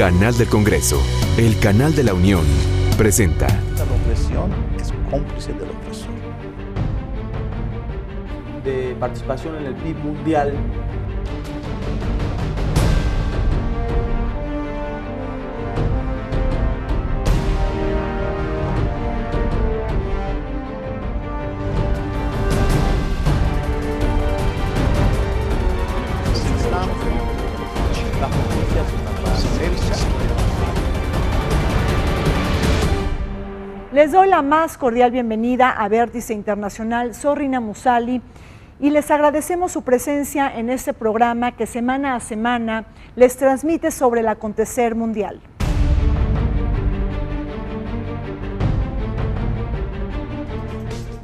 Canal del Congreso, el canal de la Unión, presenta. La opresión es cómplice del opresor. De participación en el PIB mundial. Les doy la más cordial bienvenida a Vértice Internacional. Soy Rina Musali y les agradecemos su presencia en este programa que semana a semana les transmite sobre el acontecer mundial.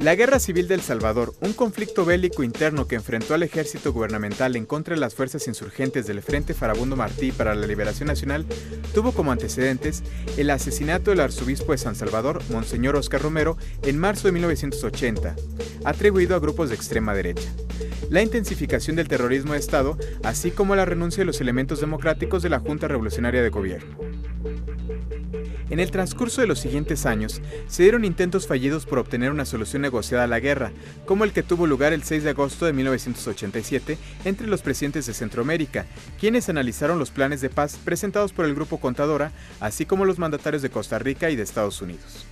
La Guerra Civil de El Salvador, un conflicto bélico interno que enfrentó al ejército gubernamental en contra de las fuerzas insurgentes del Frente Farabundo Martí para la Liberación Nacional, tuvo como antecedentes el asesinato del arzobispo de San Salvador, Monseñor Oscar Romero, en marzo de 1980, atribuido a grupos de extrema derecha. La intensificación del terrorismo de Estado, así como la renuncia de los elementos democráticos de la Junta Revolucionaria de Gobierno. En el transcurso de los siguientes años, se dieron intentos fallidos por obtener una solución negociada a la guerra, como el que tuvo lugar el 6 de agosto de 1987 entre los presidentes de Centroamérica, quienes analizaron los planes de paz presentados por el Grupo Contadora, así como los mandatarios de Costa Rica y de Estados Unidos.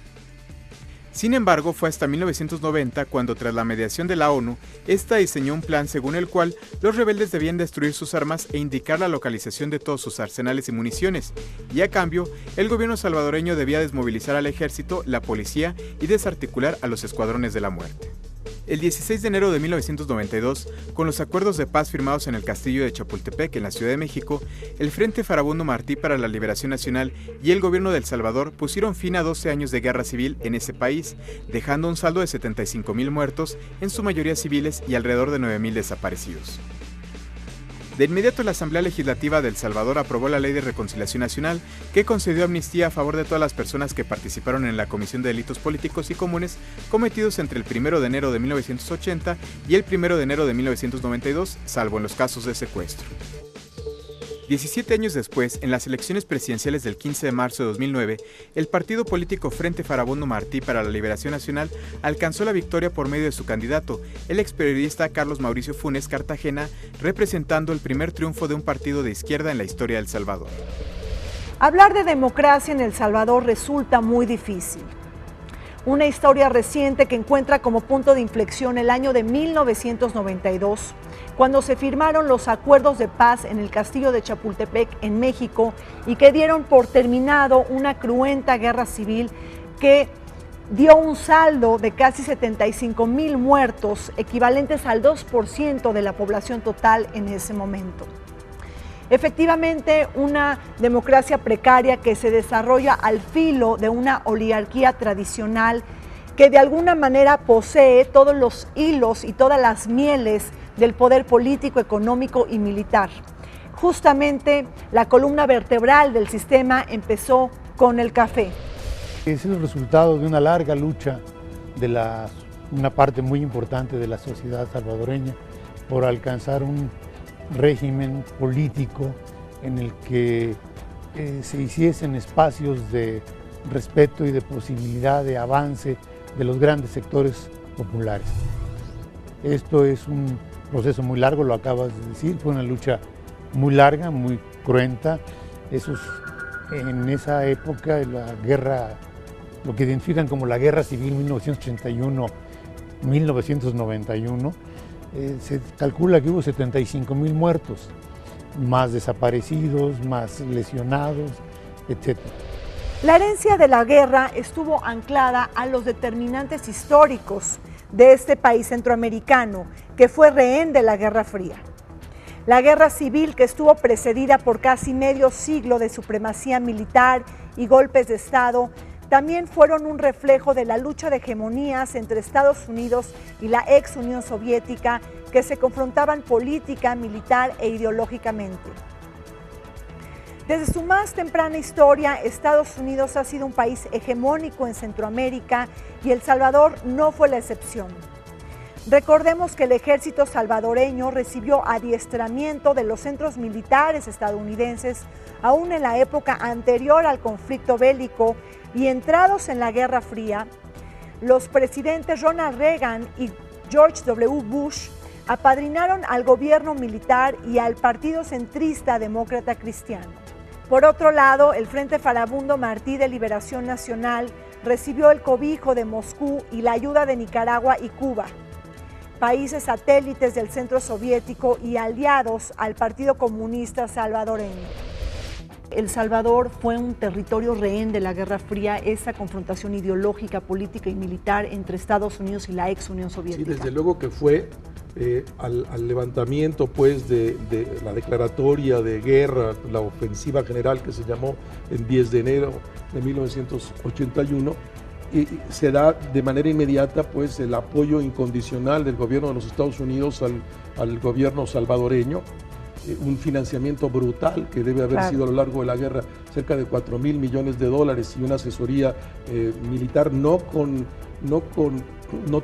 Sin embargo, fue hasta 1990 cuando, tras la mediación de la ONU, esta diseñó un plan según el cual los rebeldes debían destruir sus armas e indicar la localización de todos sus arsenales y municiones, y a cambio, el gobierno salvadoreño debía desmovilizar al ejército, la policía y desarticular a los escuadrones de la muerte. El 16 de enero de 1992, con los acuerdos de paz firmados en el castillo de Chapultepec, en la Ciudad de México, el Frente Farabundo Martí para la Liberación Nacional y el gobierno de El Salvador pusieron fin a 12 años de guerra civil en ese país, dejando un saldo de 75,000 muertos, en su mayoría civiles, y alrededor de 9,000 desaparecidos. De inmediato, la Asamblea Legislativa de El Salvador aprobó la Ley de Reconciliación Nacional, que concedió amnistía a favor de todas las personas que participaron en la Comisión de Delitos Políticos y Comunes cometidos entre el 1 de enero de 1980 y el 1 de enero de 1992, salvo en los casos de secuestro. 17 años después, en las elecciones presidenciales del 15 de marzo de 2009, el partido político Frente Farabundo Martí para la Liberación Nacional alcanzó la victoria por medio de su candidato, el experiodista Carlos Mauricio Funes Cartagena, representando el primer triunfo de un partido de izquierda en la historia de El Salvador. Hablar de democracia en El Salvador resulta muy difícil. Una historia reciente que encuentra como punto de inflexión el año de 1992, cuando se firmaron los acuerdos de paz en el castillo de Chapultepec, en México, y que dieron por terminado una cruenta guerra civil que dio un saldo de casi 75,000 muertos, equivalentes al 2% de la población total en ese momento. Efectivamente, una democracia precaria que se desarrolla al filo de una oligarquía tradicional que de alguna manera posee todos los hilos y todas las mieles del poder político, económico y militar. Justamente la columna vertebral del sistema empezó con el café. Es el resultado de una larga lucha de una parte muy importante de la sociedad salvadoreña por alcanzar un régimen político en el que se hiciesen espacios de respeto y de posibilidad de avance de los grandes sectores populares. Esto es un proceso muy largo, lo acabas de decir, fue una lucha muy larga, muy cruenta. En esa época, la guerra, lo que identifican como la Guerra Civil 1981-1991, se calcula que hubo 75,000 muertos, más desaparecidos, más lesionados, etc. La herencia de la guerra estuvo anclada a los determinantes históricos de este país centroamericano, que fue rehén de la Guerra Fría. La guerra civil, que estuvo precedida por casi medio siglo de supremacía militar y golpes de Estado, también fueron un reflejo de la lucha de hegemonías entre Estados Unidos y la ex Unión Soviética, que se confrontaban política, militar e ideológicamente. Desde su más temprana historia, Estados Unidos ha sido un país hegemónico en Centroamérica y El Salvador no fue la excepción. Recordemos que el ejército salvadoreño recibió adiestramiento de los centros militares estadounidenses aún en la época anterior al conflicto bélico y entrados en la Guerra Fría. Los presidentes Ronald Reagan y George W. Bush apadrinaron al gobierno militar y al partido centrista demócrata cristiano. Por otro lado, el Frente Farabundo Martí de Liberación Nacional recibió el cobijo de Moscú y la ayuda de Nicaragua y Cuba, países satélites del centro soviético y aliados al Partido Comunista Salvadoreño. El Salvador fue un territorio rehén de la Guerra Fría, esa confrontación ideológica, política y militar entre Estados Unidos y la ex Unión Soviética. Sí, desde luego que fue al levantamiento pues, de la declaratoria de guerra, la ofensiva general que se llamó el 10 de enero de 1981, y se da de manera inmediata pues, el apoyo incondicional del gobierno de los Estados Unidos al gobierno salvadoreño, un financiamiento brutal que debe haber sido a lo largo de la guerra cerca de $4.000 millones y una asesoría militar no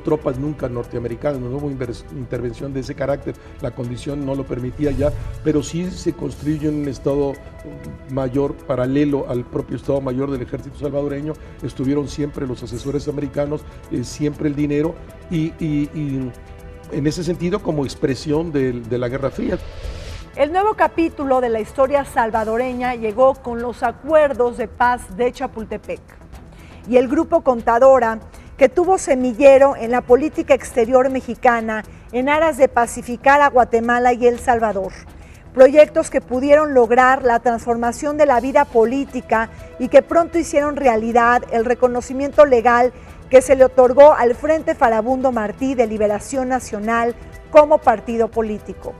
tropas nunca norteamericanas, no hubo intervención de ese carácter, la condición no lo permitía ya, pero sí se construye un Estado Mayor paralelo al propio Estado Mayor del Ejército Salvadoreño. Estuvieron siempre los asesores americanos, siempre el dinero y en ese sentido como expresión de la Guerra Fría. El nuevo capítulo de la historia salvadoreña llegó con los acuerdos de paz de Chapultepec y el Grupo Contadora, que tuvo semillero en la política exterior mexicana en aras de pacificar a Guatemala y El Salvador. Proyectos que pudieron lograr la transformación de la vida política y que pronto hicieron realidad el reconocimiento legal que se le otorgó al Frente Farabundo Martí de Liberación Nacional como partido político.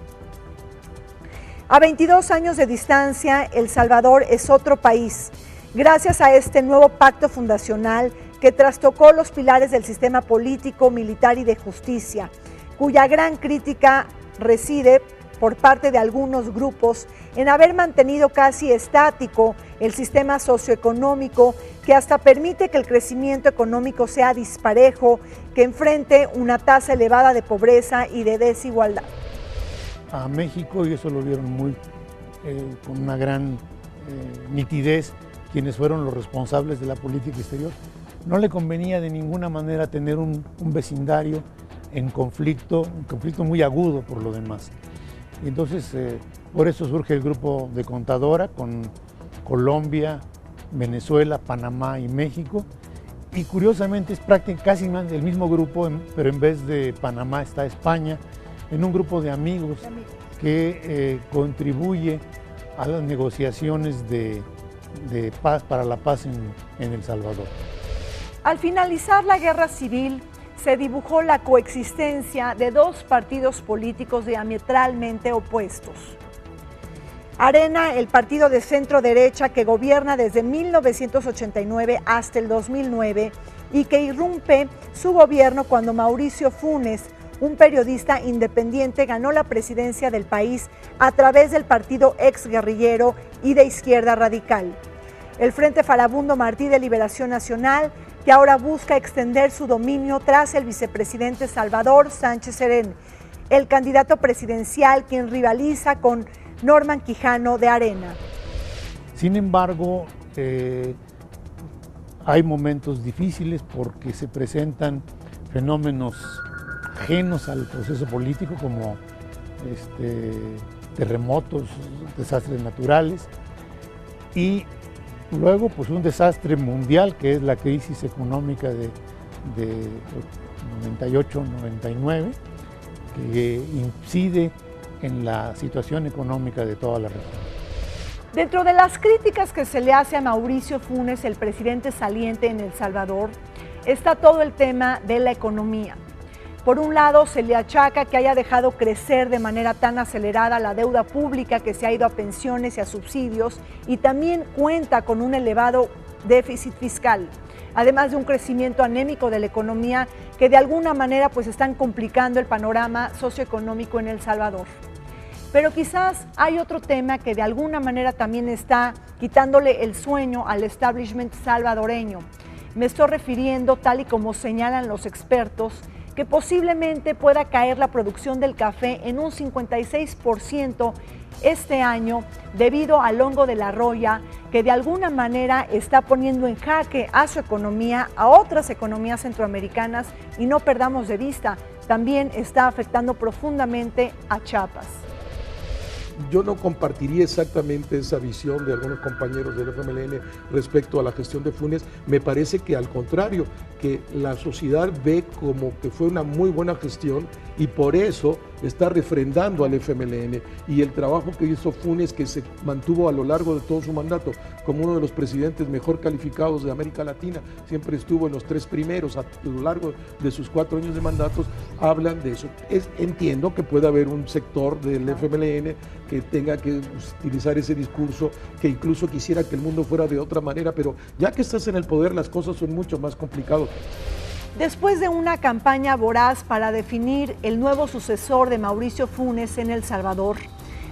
A 22 años de distancia, El Salvador es otro país, gracias a este nuevo pacto fundacional que trastocó los pilares del sistema político, militar y de justicia, cuya gran crítica reside por parte de algunos grupos en haber mantenido casi estático el sistema socioeconómico que hasta permite que el crecimiento económico sea disparejo, que enfrente una tasa elevada de pobreza y de desigualdad. A México, y eso lo vieron con una gran nitidez quienes fueron los responsables de la política exterior, no le convenía de ninguna manera tener un vecindario en conflicto, un conflicto muy agudo por lo demás. Y entonces, por eso surge el Grupo de Contadora con Colombia, Venezuela, Panamá y México. Y curiosamente es prácticamente casi el mismo grupo, pero en vez de Panamá está España, en un grupo de amigos que contribuye a las negociaciones de paz, para la paz en El Salvador. Al finalizar la guerra civil, se dibujó la coexistencia de dos partidos políticos diametralmente opuestos. Arena, el partido de centro derecha que gobierna desde 1989 hasta el 2009 y que irrumpe su gobierno cuando Mauricio Funes, un periodista independiente, ganó la presidencia del país a través del partido exguerrillero y de izquierda radical. El Frente Farabundo Martí de Liberación Nacional, que ahora busca extender su dominio tras el vicepresidente Salvador Sánchez Serén, el candidato presidencial quien rivaliza con Norman Quijano de Arena. Sin embargo, hay momentos difíciles porque se presentan fenómenos ajenos al proceso político como terremotos, desastres naturales y luego pues un desastre mundial que es la crisis económica de 98-99 que incide en la situación económica de toda la región. Dentro de las críticas que se le hace a Mauricio Funes, el presidente saliente en El Salvador, está todo el tema de la economía. Por un lado, se le achaca que haya dejado crecer de manera tan acelerada la deuda pública que se ha ido a pensiones y a subsidios y también cuenta con un elevado déficit fiscal, además de un crecimiento anémico de la economía que de alguna manera pues están complicando el panorama socioeconómico en El Salvador. Pero quizás hay otro tema que de alguna manera también está quitándole el sueño al establishment salvadoreño. Me estoy refiriendo, tal y como señalan los expertos, que posiblemente pueda caer la producción del café en un 56% este año debido al hongo de la roya, que de alguna manera está poniendo en jaque a su economía, a otras economías centroamericanas, y no perdamos de vista, también está afectando profundamente a Chiapas. Yo no compartiría exactamente esa visión de algunos compañeros del FMLN respecto a la gestión de Funes. Me parece que al contrario, que la sociedad ve como que fue una muy buena gestión y por eso está refrendando al FMLN, y el trabajo que hizo Funes, que se mantuvo a lo largo de todo su mandato como uno de los presidentes mejor calificados de América Latina, siempre estuvo en los 3 primeros a lo largo de sus 4 años de mandatos, hablan de eso. Entiendo que puede haber un sector del FMLN que tenga que utilizar ese discurso, que incluso quisiera que el mundo fuera de otra manera, pero ya que estás en el poder las cosas son mucho más complicadas. Después de una campaña voraz para definir el nuevo sucesor de Mauricio Funes en El Salvador,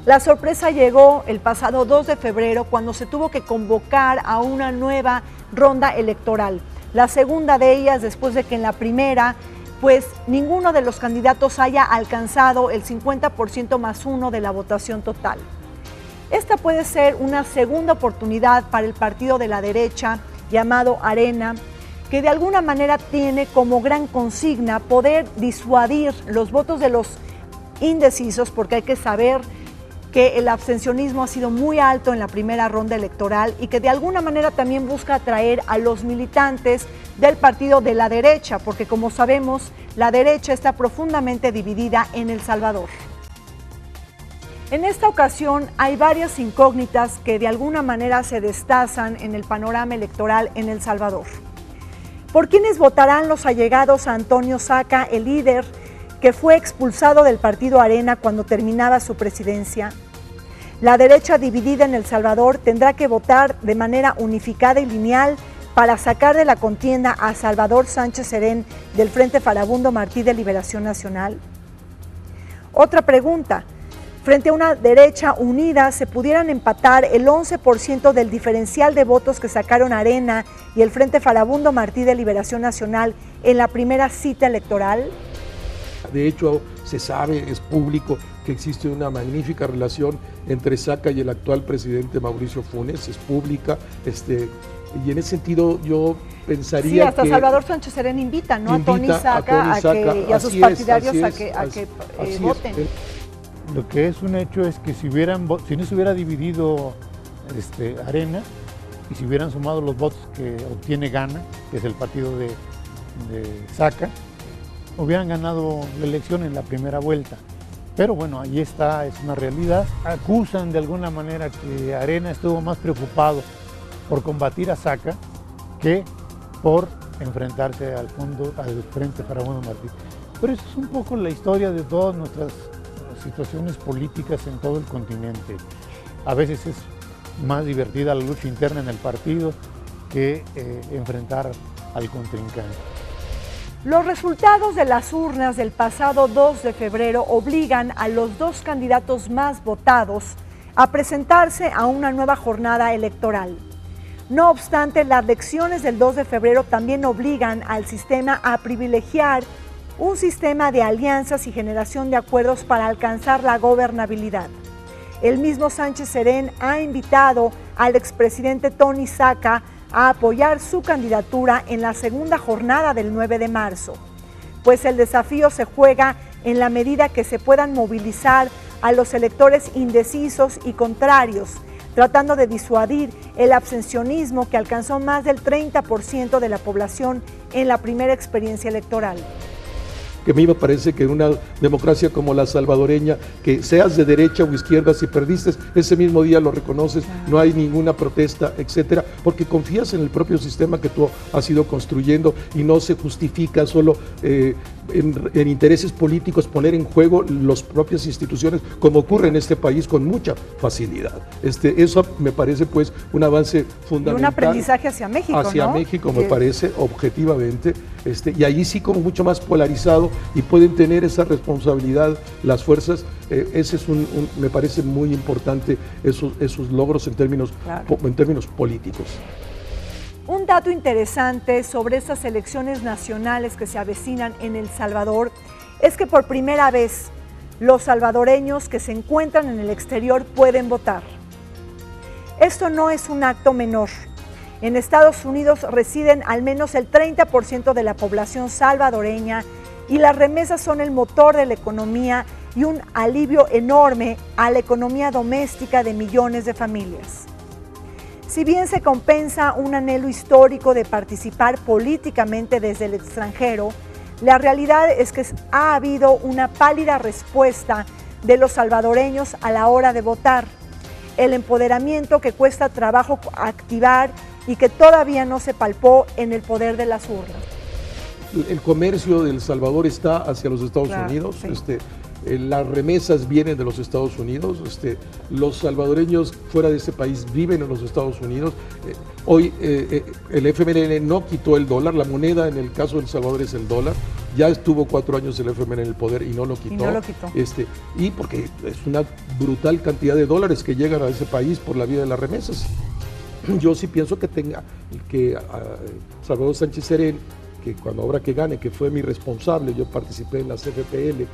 la sorpresa llegó el pasado 2 de febrero cuando se tuvo que convocar a una nueva ronda electoral. La segunda de ellas después de que en la primera, pues ninguno de los candidatos haya alcanzado el 50% más 1 de la votación total. Esta puede ser una segunda oportunidad para el partido de la derecha llamado Arena, que de alguna manera tiene como gran consigna poder disuadir los votos de los indecisos, porque hay que saber que el abstencionismo ha sido muy alto en la primera ronda electoral y que de alguna manera también busca atraer a los militantes del partido de la derecha, porque como sabemos, la derecha está profundamente dividida en El Salvador. En esta ocasión hay varias incógnitas que de alguna manera se destazan en el panorama electoral en El Salvador. ¿Por quiénes votarán los allegados a Antonio Saca, el líder que fue expulsado del partido Arena cuando terminaba su presidencia? La derecha dividida en El Salvador tendrá que votar de manera unificada y lineal para sacar de la contienda a Salvador Sánchez Serén del Frente Farabundo Martí de Liberación Nacional. Otra pregunta: frente a una derecha unida, ¿se pudieran empatar el 11% del diferencial de votos que sacaron Arena y el Frente Farabundo Martí de Liberación Nacional en la primera cita electoral? De hecho, se sabe, es público, que existe una magnífica relación entre Saca y el actual presidente Mauricio Funes, es pública, y en ese sentido yo pensaría sí, hasta que Salvador Sánchez Serén invita, ¿no? A Tony Saca y a sus partidarios a que voten. Lo que es un hecho es que si no se hubiera dividido Arena y si hubieran sumado los votos que obtiene Gana, que es el partido de Saca, hubieran ganado la elección en la primera vuelta. Pero bueno, ahí está, es una realidad. Acusan de alguna manera que Arena estuvo más preocupado por combatir a Saca que por enfrentarse al Frente Farabundo Martí. Pero eso es un poco la historia de todas nuestras situaciones políticas en todo el continente. A veces es más divertida la lucha interna en el partido que enfrentar al contrincante. Los resultados de las urnas del pasado 2 de febrero obligan a los 2 candidatos más votados a presentarse a una nueva jornada electoral. No obstante, las elecciones del 2 de febrero también obligan al sistema a privilegiar un sistema de alianzas y generación de acuerdos para alcanzar la gobernabilidad. El mismo Sánchez Serén ha invitado al expresidente Tony Saca a apoyar su candidatura en la segunda jornada del 9 de marzo, pues el desafío se juega en la medida que se puedan movilizar a los electores indecisos y contrarios, tratando de disuadir el abstencionismo que alcanzó más del 30% de la población en la primera experiencia electoral. Que a mí me parece que una democracia como la salvadoreña, que seas de derecha o izquierda, si perdiste, ese mismo día lo reconoces, no hay ninguna protesta, etcétera, porque confías en el propio sistema que tú has ido construyendo y no se justifica solo en intereses políticos poner en juego las propias instituciones, como ocurre en este país con mucha facilidad. Eso me parece pues un avance fundamental. Y un aprendizaje hacia México, hacia ¿no? México, me parece, objetivamente, y allí sí como mucho más polarizado, y pueden tener esa responsabilidad las fuerzas. Ese es me parece muy importante esos logros en términos políticos. Un dato interesante sobre estas elecciones nacionales que se avecinan en El Salvador es que por primera vez los salvadoreños que se encuentran en el exterior pueden votar. Esto no es un acto menor. En Estados Unidos residen al menos el 30% de la población salvadoreña y las remesas son el motor de la economía y un alivio enorme a la economía doméstica de millones de familias. Si bien se compensa un anhelo histórico de participar políticamente desde el extranjero, la realidad es que ha habido una pálida respuesta de los salvadoreños a la hora de votar. El empoderamiento que cuesta trabajo activar y que todavía no se palpó en el poder de las urnas. El comercio de El Salvador está hacia los Estados Unidos. Sí. Las remesas vienen de los Estados Unidos, los salvadoreños fuera de este país viven en los Estados Unidos. Hoy el FMLN no quitó el dólar, la moneda en el caso de El Salvador es el dólar. Ya estuvo 4 años el FMLN en el poder y no lo quitó. Y porque es una brutal cantidad de dólares que llegan a ese país por la vía de las remesas. Yo sí pienso que Salvador Sánchez Serén, que cuando ahora que gane, que fue mi responsable, yo participé en la CFPL,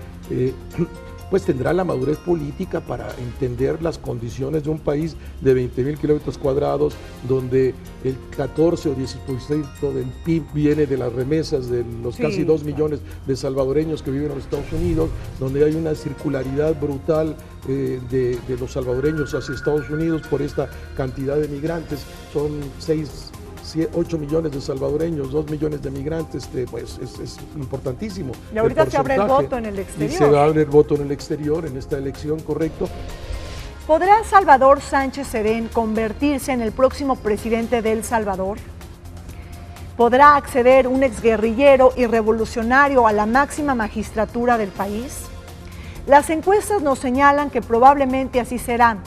pues tendrá la madurez política para entender las condiciones de un país de 20,000 kilómetros cuadrados, donde el 14 o 16% del PIB viene de las remesas de los casi 2 millones de salvadoreños que viven en los Estados Unidos, donde hay una circularidad brutal de los salvadoreños hacia Estados Unidos por esta cantidad de migrantes. Son 8 millones de salvadoreños, 2 millones de migrantes, pues es importantísimo. Y ahorita se abre el voto en el exterior. Y se abre el voto en el exterior, en esta elección, correcto. ¿Podrá Salvador Sánchez Serén convertirse en el próximo presidente de El Salvador? ¿Podrá acceder un exguerrillero y revolucionario a la máxima magistratura del país? Las encuestas nos señalan que probablemente así será,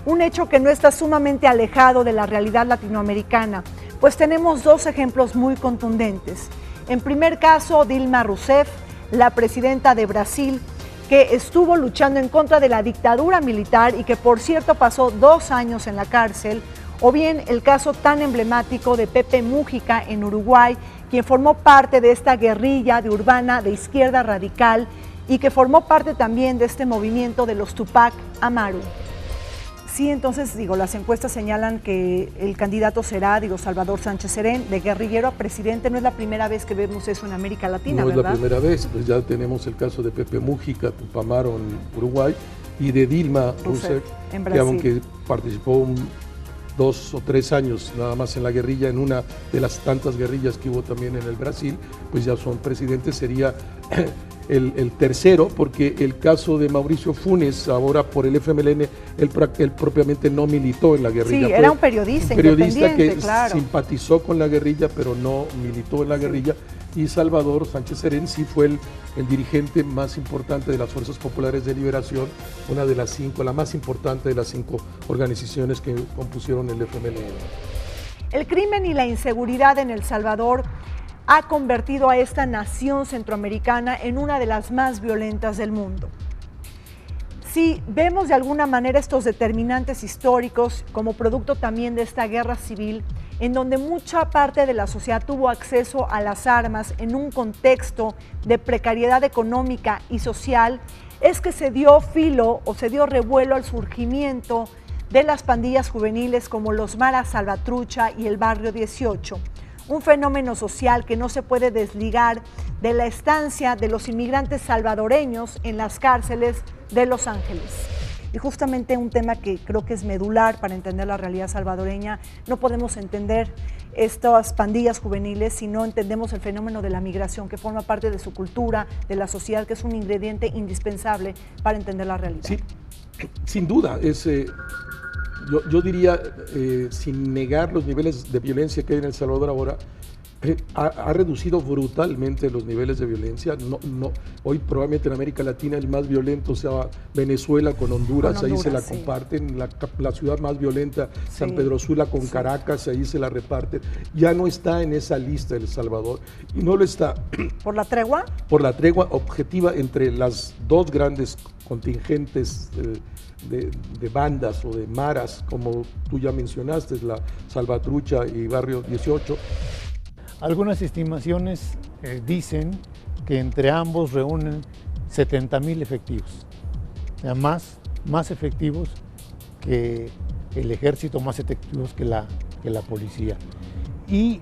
un hecho que no está sumamente alejado de la realidad latinoamericana, pues tenemos 2 ejemplos muy contundentes. En primer caso, Dilma Rousseff, la presidenta de Brasil, que estuvo luchando en contra de la dictadura militar y que por cierto pasó 2 años en la cárcel, o bien el caso tan emblemático de Pepe Mújica en Uruguay, quien formó parte de esta guerrilla de urbana de izquierda radical y que formó parte también de este movimiento de los Tupac Amaru. Sí, entonces, las encuestas señalan que el candidato será, Salvador Sánchez Serén, de guerrillero a presidente. No es la primera vez que vemos eso en América Latina, ¿verdad? No es la primera vez, pues ya tenemos el caso de Pepe Mújica, Tupamaro en Uruguay, y de Dilma Rousseff, en que aunque participó 2 o 3 años nada más en la guerrilla, en una de las tantas guerrillas que hubo también en el Brasil, pues ya son presidentes, sería el tercero, porque el caso de Mauricio Funes, ahora por el FMLN, él propiamente no militó en la guerrilla. Sí, era un periodista que claro, simpatizó con la guerrilla, pero no militó en la guerrilla. Y Salvador Sánchez Serén sí fue el dirigente más importante de las Fuerzas Populares de Liberación, una de las 5, la más importante de las 5 organizaciones que compusieron el FMLN. El crimen y la inseguridad en El Salvador ha convertido a esta nación centroamericana en una de las más violentas del mundo. Si vemos de alguna manera estos determinantes históricos como producto también de esta guerra civil, en donde mucha parte de la sociedad tuvo acceso a las armas en un contexto de precariedad económica y social, es que se dio filo o se dio revuelo al surgimiento de las pandillas juveniles como los Maras Salvatrucha y el Barrio 18. Un fenómeno social que no se puede desligar de la estancia de los inmigrantes salvadoreños en las cárceles de Los Ángeles. Y justamente un tema que creo que es medular para entender la realidad salvadoreña. No podemos entender estas pandillas juveniles si no entendemos el fenómeno de la migración, que forma parte de su cultura, de la sociedad, que es un ingrediente indispensable para entender la realidad. Sí, sin duda, yo diría, sin negar los niveles de violencia que hay en El Salvador ahora, ha reducido brutalmente los niveles de violencia. Hoy probablemente en América Latina el más violento sea Venezuela con Honduras, ahí se la comparten, la ciudad más violenta, San Pedro Sula con Caracas, ahí se la reparten. Ya no está en esa lista El Salvador, y no lo está. ¿Por la tregua? Por la tregua objetiva entre las dos grandes contingentes de bandas o de maras, como tú ya mencionaste, la Salvatrucha y Barrio 18. Algunas estimaciones dicen que entre ambos reúnen 70,000 efectivos, o sea, más efectivos que el ejército, más efectivos que la policía. Y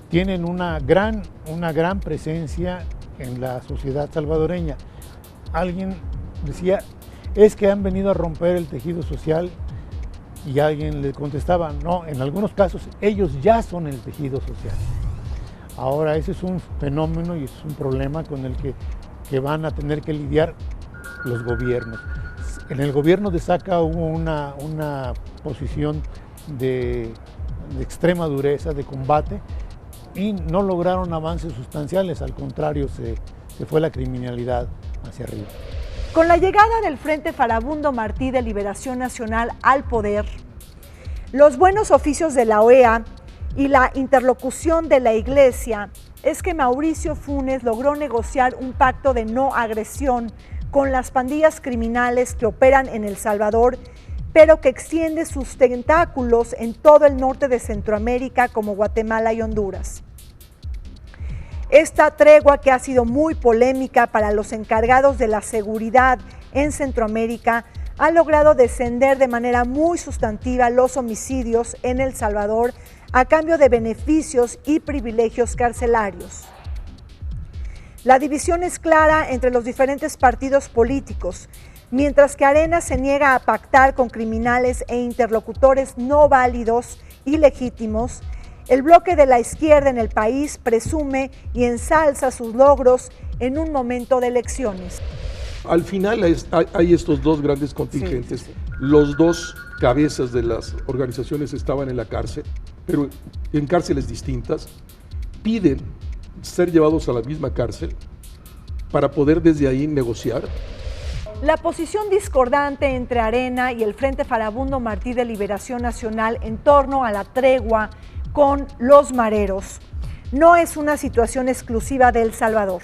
tienen una gran presencia en la sociedad salvadoreña. Alguien decía, es que han venido a romper el tejido social, y alguien le contestaba, no, en algunos casos ellos ya son el tejido social. Ahora ese es un fenómeno y es un problema con el que van a tener que lidiar los gobiernos. En el gobierno de Saca hubo una posición de extrema dureza, de combate, y no lograron avances sustanciales, al contrario, se fue la criminalidad hacia arriba. Con la llegada del Frente Farabundo Martí de Liberación Nacional al poder, los buenos oficios de la OEA y la interlocución de la Iglesia, es que Mauricio Funes logró negociar un pacto de no agresión con las pandillas criminales que operan en El Salvador, pero que extiende sus tentáculos en todo el norte de Centroamérica, como Guatemala y Honduras. Esta tregua, que ha sido muy polémica para los encargados de la seguridad en Centroamérica, ha logrado descender de manera muy sustantiva los homicidios en El Salvador a cambio de beneficios y privilegios carcelarios. La división es clara entre los diferentes partidos políticos. Mientras que Arena se niega a pactar con criminales e interlocutores no válidos y legítimos, el bloque de la izquierda en el país presume y ensalza sus logros en un momento de elecciones. Al final hay estos dos grandes contingentes. Sí. Los dos cabezas de las organizaciones estaban en la cárcel, pero en cárceles distintas. Piden ser llevados a la misma cárcel para poder desde ahí negociar. La posición discordante entre Arena y el Frente Farabundo Martí de Liberación Nacional en torno a la tregua con los mareros no es una situación exclusiva de El Salvador.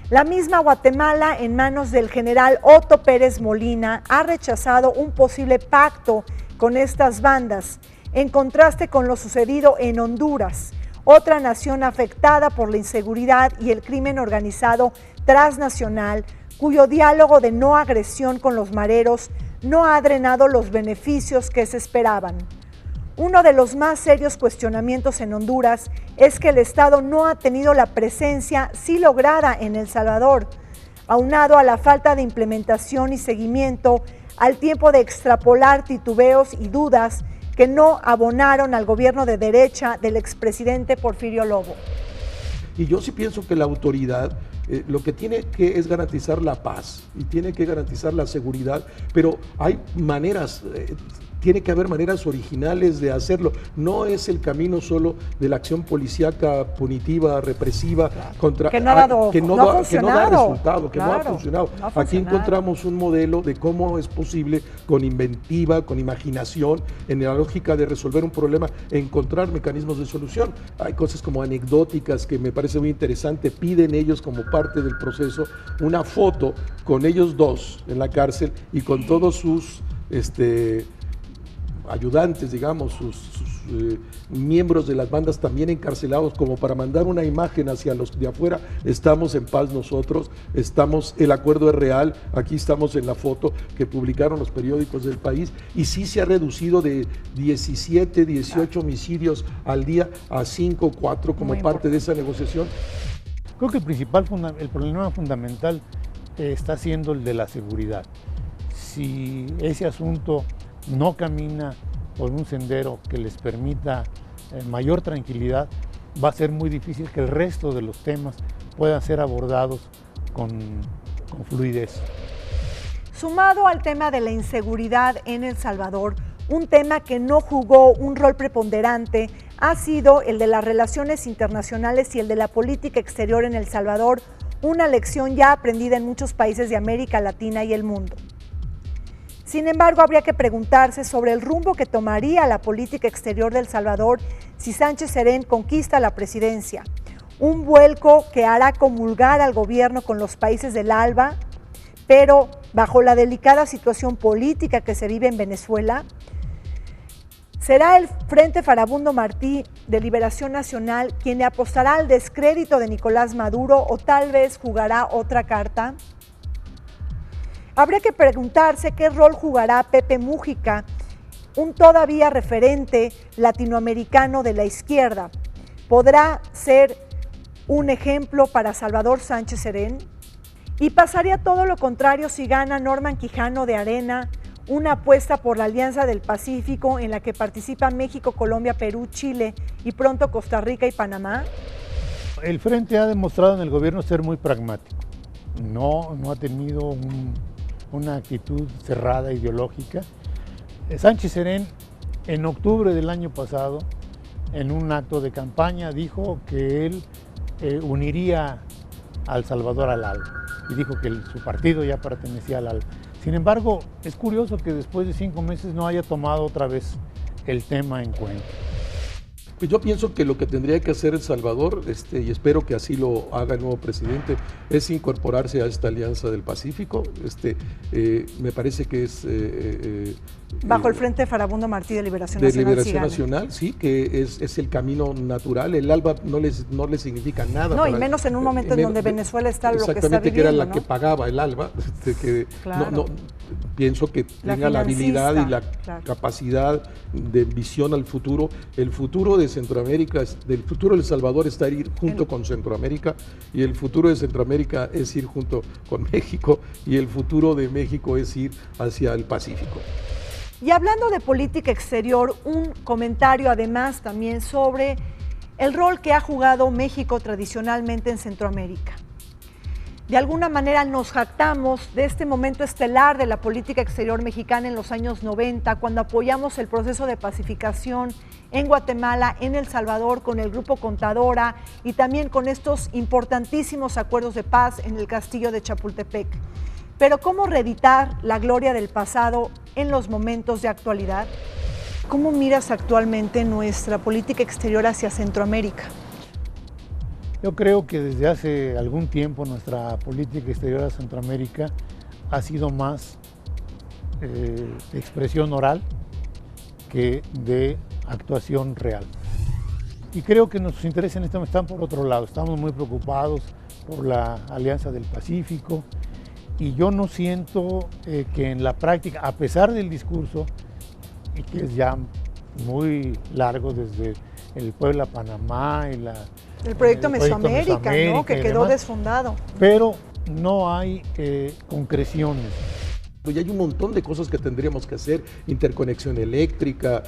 La misma Guatemala, en manos del general Otto Pérez Molina, ha rechazado un posible pacto con estas bandas, en contraste con lo sucedido en Honduras, otra nación afectada por la inseguridad y el crimen organizado transnacional, cuyo diálogo de no agresión con los mareros no ha drenado los beneficios que se esperaban. Uno de los más serios cuestionamientos en Honduras es que el Estado no ha tenido la presencia sí lograda en El Salvador, aunado a la falta de implementación y seguimiento, al tiempo de extrapolar titubeos y dudas que no abonaron al gobierno de derecha del expresidente Porfirio Lobo. Y yo sí pienso que la autoridad lo que tiene que es garantizar la paz y tiene que garantizar la seguridad, pero hay maneras, tiene que haber maneras originales de hacerlo. No es el camino solo de la acción policíaca punitiva, represiva, contra, que no ha dado, que no da resultado, que no ha funcionado. Aquí encontramos un modelo de cómo es posible, con inventiva, con imaginación, en la lógica de resolver un problema, encontrar mecanismos de solución. Hay cosas como anecdóticas que me parece muy interesante. Piden ellos, como parte del proceso, una foto con ellos dos en la cárcel y con todos sus ayudantes, digamos, sus miembros de las bandas también encarcelados, como para mandar una imagen hacia los de afuera. Estamos en paz nosotros, el acuerdo es real, aquí estamos en la foto que publicaron los periódicos del país, y sí se ha reducido de 17, 18 homicidios al día a 5, 4 como parte de esa negociación. Creo que el problema fundamental está siendo el de la seguridad. Si ese asunto no camina por un sendero que les permita mayor tranquilidad, va a ser muy difícil que el resto de los temas puedan ser abordados con fluidez. Sumado al tema de la inseguridad en El Salvador, un tema que no jugó un rol preponderante ha sido el de las relaciones internacionales y el de la política exterior en El Salvador, una lección ya aprendida en muchos países de América Latina y el mundo. Sin embargo, habría que preguntarse sobre el rumbo que tomaría la política exterior de El Salvador si Sánchez Serén conquista la presidencia. Un vuelco que hará comulgar al gobierno con los países del ALBA, pero bajo la delicada situación política que se vive en Venezuela. ¿Será el Frente Farabundo Martí de Liberación Nacional quien le apostará al descrédito de Nicolás Maduro o tal vez jugará otra carta? Habría que preguntarse qué rol jugará Pepe Mújica, un todavía referente latinoamericano de la izquierda. ¿Podrá ser un ejemplo para Salvador Sánchez Serén? Y pasaría todo lo contrario si gana Norman Quijano de Arena, una apuesta por la Alianza del Pacífico en la que participan México, Colombia, Perú, Chile y pronto Costa Rica y Panamá. El Frente ha demostrado en el gobierno ser muy pragmático. No ha tenido una actitud cerrada ideológica. Sánchez Serén, en octubre del año pasado, en un acto de campaña, dijo que él uniría a El Salvador al ALBA y dijo que su partido ya pertenecía al ALBA. Sin embargo, es curioso que después de 5 meses no haya tomado otra vez el tema en cuenta. Pues yo pienso que lo que tendría que hacer El Salvador, y espero que así lo haga el nuevo presidente, es incorporarse a esta Alianza del Pacífico. Me parece que es... bajo el Frente Farabundo Martí de Liberación de Nacional. Liberación Nacional, sí, que es el camino natural. El ALBA no les significa nada. No, y menos en un momento en donde Venezuela está lo que está viviendo. Exactamente, que era la que pagaba el ALBA. Claro. Pienso que tenga la habilidad y la capacidad de visión al futuro. El futuro de Centroamérica, del futuro de El Salvador está ir junto con Centroamérica, y el futuro de Centroamérica es ir junto con México, y el futuro de México es ir hacia el Pacífico. Y hablando de política exterior, un comentario además también sobre el rol que ha jugado México tradicionalmente en Centroamérica. De alguna manera nos jactamos de este momento estelar de la política exterior mexicana en los años 90, cuando apoyamos el proceso de pacificación en Guatemala, en El Salvador, con el Grupo Contadora y también con estos importantísimos acuerdos de paz en el Castillo de Chapultepec. Pero ¿cómo reeditar la gloria del pasado en los momentos de actualidad? ¿Cómo miras actualmente nuestra política exterior hacia Centroamérica? Yo creo que desde hace algún tiempo nuestra política exterior a Centroamérica ha sido más de expresión oral que de actuación real. Y creo que nuestros intereses en esto están por otro lado. Estamos muy preocupados por la Alianza del Pacífico, y yo no siento que en la práctica, a pesar del discurso, y que es ya muy largo desde el Puebla-Panamá y el proyecto Mesoamérica, ¿no? Que quedó desfondado. Pero no hay concreciones. Y hay un montón de cosas que tendríamos que hacer: interconexión eléctrica,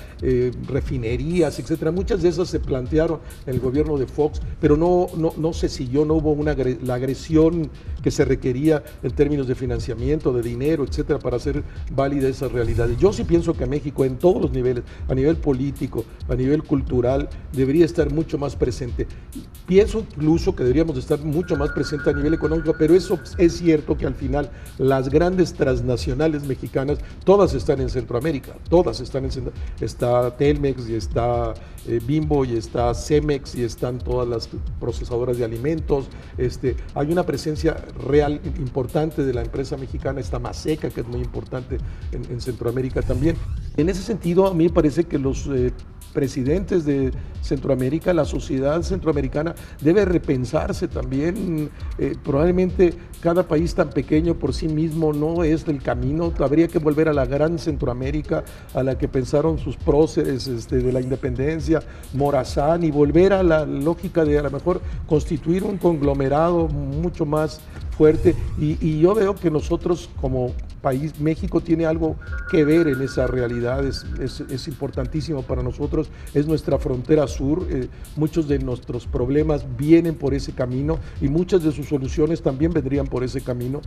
refinerías, etcétera. Muchas de esas se plantearon en el gobierno de Fox, pero no se siguió, no hubo la agresión que se requería en términos de financiamiento, de dinero, etcétera, para hacer válida esas realidades. Yo sí pienso que México, en todos los niveles, a nivel político, a nivel cultural, debería estar mucho más presente. Pienso incluso que deberíamos de estar mucho más presente a nivel económico, pero eso es cierto que al final las grandes transnacionales mexicanas, todas están en Centroamérica, todas están en Centroamérica. Está Telmex, y está Bimbo, y está Cemex, y están todas las procesadoras de alimentos. Hay una presencia real importante de la empresa mexicana. Está Maseca, que es muy importante en Centroamérica también. En ese sentido, a mí me parece que los presidentes de Centroamérica, la sociedad centroamericana debe repensarse también. Probablemente cada país tan pequeño por sí mismo no es el camino. Habría que volver a la gran Centroamérica, a la que pensaron sus próceres de la independencia, Morazán, y volver a la lógica de a lo mejor constituir un conglomerado mucho más fuerte. Y yo veo que nosotros como país, México tiene algo que ver en esa realidad. Es importantísimo para nosotros, es nuestra frontera sur. Muchos de nuestros problemas vienen por ese camino, y muchas de sus soluciones también vendrían por ese camino.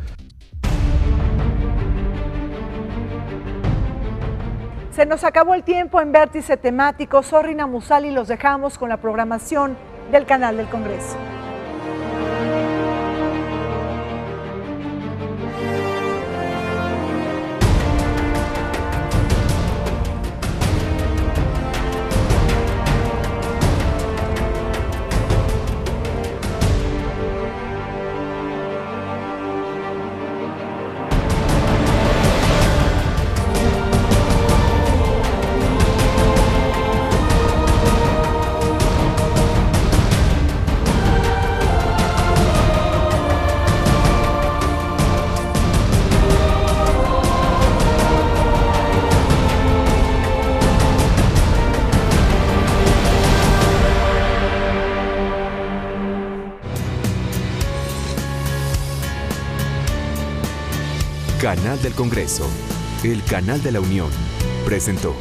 Se nos acabó el tiempo en Vértice Temático. Soy Rina Musali y los dejamos con la programación del canal del Congreso. Canal del Congreso, el canal de la Unión, presentó.